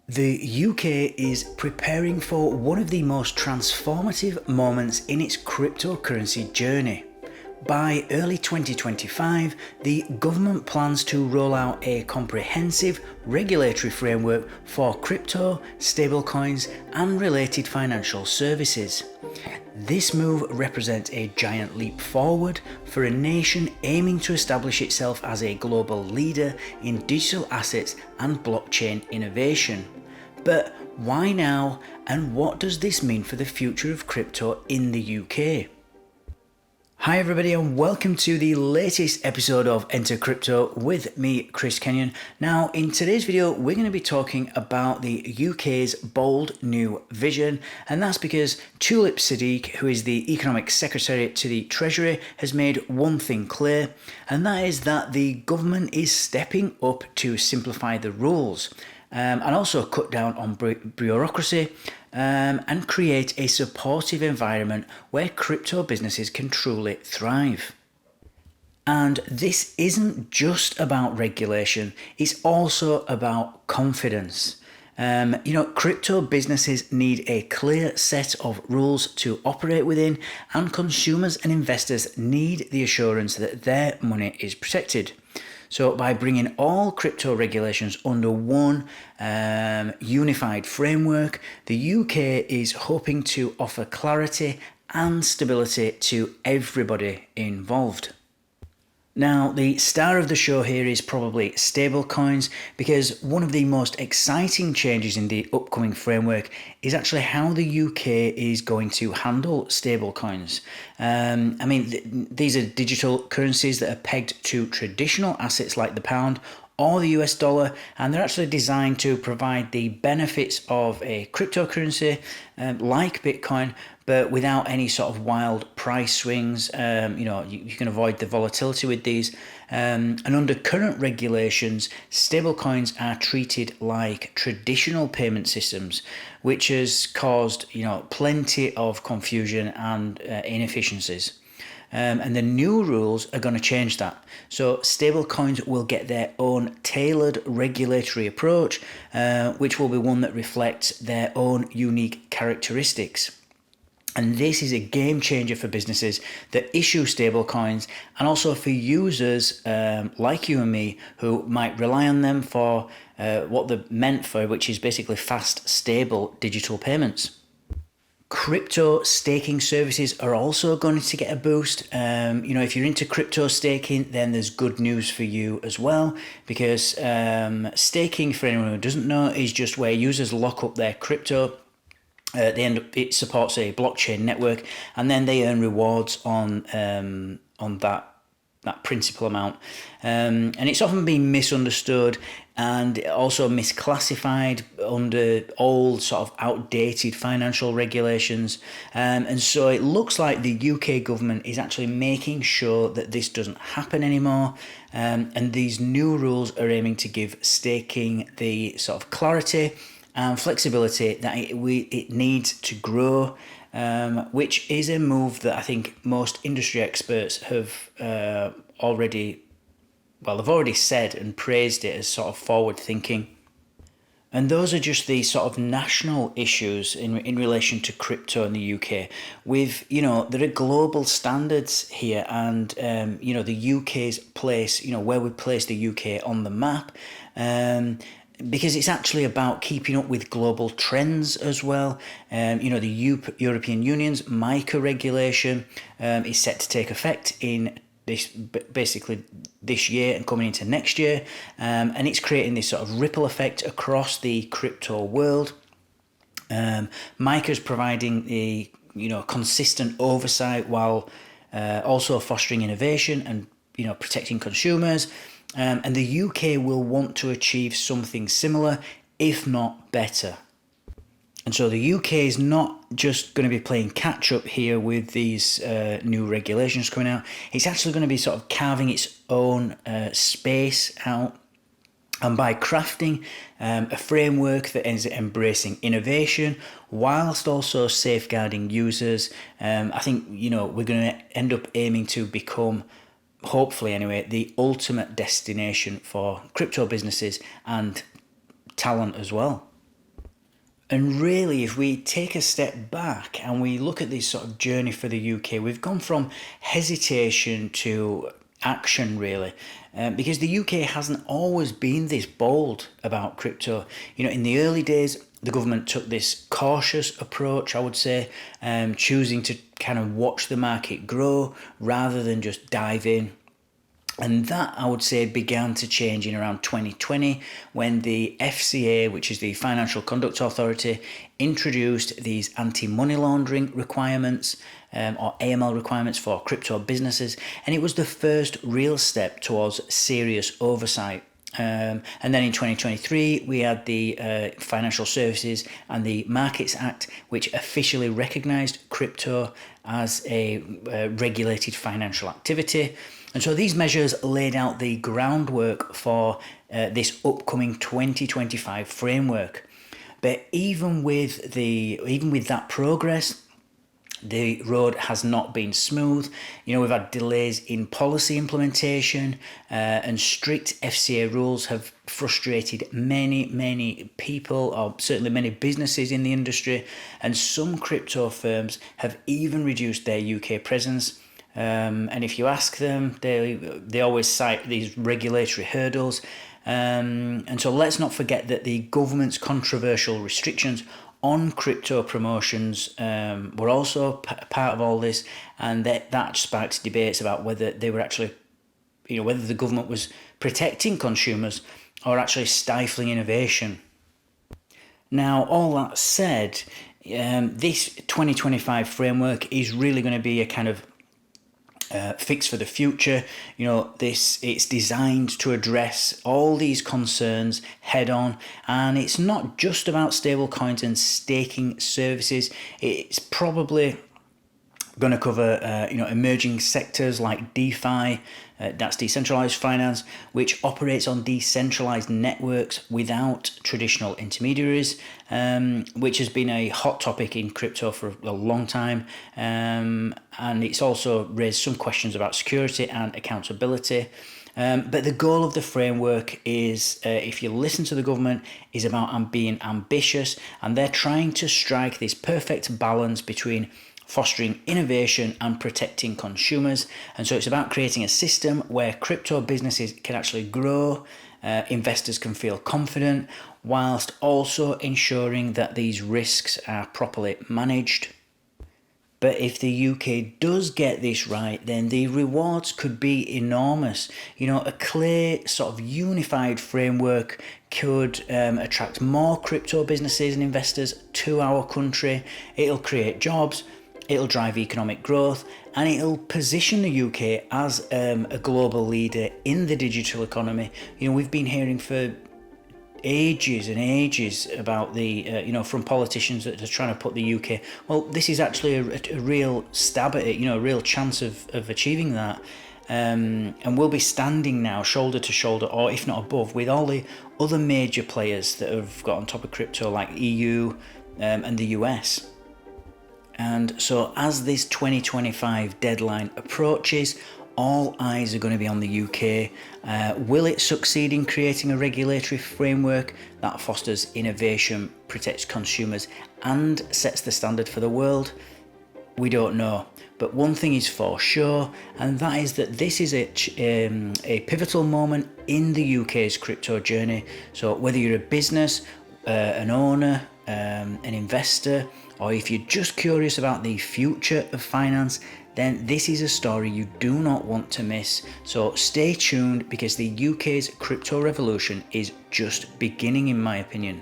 The UK is preparing for one of the most transformative moments in its cryptocurrency journey. By early 2025, the government plans to roll out a comprehensive regulatory framework for crypto, stablecoins, and related financial services. This move represents a giant leap forward for a nation aiming to establish itself as a global leader in digital assets and blockchain innovation. But why now, and what does this mean for the future of crypto in the UK? Hi everybody and welcome to the latest episode of Enter Crypto with me, Chris Kenyon. Now in today's video we're going to be talking about the UK's bold new vision, and that's because Tulip Siddiq, who is the Economic Secretary to the Treasury, has made one thing clear, and that is that the government is stepping up to simplify the rules and also cut down on bureaucracy and create a supportive environment where crypto businesses can truly thrive. And this isn't just about regulation, it's also about confidence. Crypto businesses need a clear set of rules to operate within, and consumers and investors need the assurance that their money is protected. So by bringing all crypto regulations under one unified framework, the UK is hoping to offer clarity and stability to everybody involved. Now, the star of the show here is probably stablecoins, because one of the most exciting changes in the upcoming framework is actually how the UK is going to handle stablecoins. These are digital currencies that are pegged to traditional assets like the pound or the US dollar, and they're actually designed to provide the benefits of a cryptocurrency like Bitcoin, but without any sort of wild price swings. You can avoid the volatility with these. And under current regulations, stablecoins are treated like traditional payment systems, which has caused plenty of confusion and inefficiencies. And the new rules are going to change that. So stablecoins will get their own tailored regulatory approach, which will be one that reflects their own unique characteristics. And this is a game changer for businesses that issue stablecoins, and also for users like you and me who might rely on them for what they're meant for, which is basically fast, stable digital payments. Crypto staking services are also going to get a boost. If you're into crypto staking, then there's good news for you as well, because staking, for anyone who doesn't know, is just where users lock up their crypto. It supports a blockchain network, and then they earn rewards on that principal amount. And it's often been misunderstood and also misclassified under old, sort of outdated financial regulations. And so it looks like the UK government is actually making sure that this doesn't happen anymore. And these new rules are aiming to give staking the sort of clarity and flexibility that it needs to grow, which is a move that I think most industry experts have already said and praised it as sort of forward thinking. And those are just the sort of national issues in relation to crypto in the UK. There are global standards here, and the UK's place, where we place the UK on the map. Because it's actually about keeping up with global trends as well. The European Union's MiCA regulation is set to take effect in this year and coming into next year, and it's creating this sort of ripple effect across the crypto world. MiCA is providing a consistent oversight while also fostering innovation and protecting consumers. And the UK will want to achieve something similar, if not better. And so the UK is not just going to be playing catch up here with these new regulations coming out. It's actually going to be sort of carving its own space out. And by crafting a framework that ends up embracing innovation whilst also safeguarding users, I think we're going to end up aiming to become, hopefully anyway, the ultimate destination for crypto businesses and talent as well. And really, if we take a step back and we look at this sort of journey for the UK, we've gone from hesitation to action, really, because the UK hasn't always been this bold about crypto. In the early days, the government took this cautious approach, I would say, choosing to kind of watch the market grow rather than just dive in. And that, I would say, began to change in around 2020 when the FCA, which is the Financial Conduct Authority, introduced these anti-money laundering requirements, or AML requirements for crypto businesses. And it was the first real step towards serious oversight. And then in 2023, we had the Financial Services and the Markets Act, which officially recognised crypto as a regulated financial activity. And so these measures laid out the groundwork for this upcoming 2025 framework. But even with that progress, the road has not been smooth. We've had delays in policy implementation, and strict FCA rules have frustrated many people, or certainly many businesses in the industry. And some crypto firms have even reduced their UK presence. And if you ask them, they always cite these regulatory hurdles. And so let's not forget that the government's controversial restrictions on crypto promotions were also part of all this, and that sparked debates about whether they were actually, whether the government was protecting consumers or actually stifling innovation. Now, all that said, this 2025 framework is really going to be a kind of fix for the future. It's designed to address all these concerns head on, and it's not just about stablecoins and staking services. It's probably going to cover emerging sectors like DeFi, that's decentralized finance, which operates on decentralized networks without traditional intermediaries, which has been a hot topic in crypto for a long time, and it's also raised some questions about security and accountability. But the goal of the framework is, if you listen to the government, is about being ambitious, and they're trying to strike this perfect balance between fostering innovation and protecting consumers. And so it's about creating a system where crypto businesses can actually grow, investors can feel confident, whilst also ensuring that these risks are properly managed. But if the UK does get this right, then the rewards could be enormous. A clear sort of unified framework could attract more crypto businesses and investors to our country. It'll create jobs, it'll drive economic growth, and it'll position the UK as a global leader in the digital economy. We've been hearing for ages and ages about the, from politicians that are trying to put the UK. Well, this is actually a real stab at it, a real chance of achieving that. And we'll be standing now shoulder to shoulder, or if not above, with all the other major players that have got on top of crypto, like EU and the US. And so as this 2025 deadline approaches, all eyes are going to be on the UK. Will it succeed in creating a regulatory framework that fosters innovation, protects consumers, and sets the standard for the world? We don't know. But one thing is for sure, and that is that this is a pivotal moment in the UK's crypto journey. So whether you're a business, an owner, an investor, or if you're just curious about the future of finance, then this is a story you do not want to miss. So stay tuned, because the UK's crypto revolution is just beginning, in my opinion.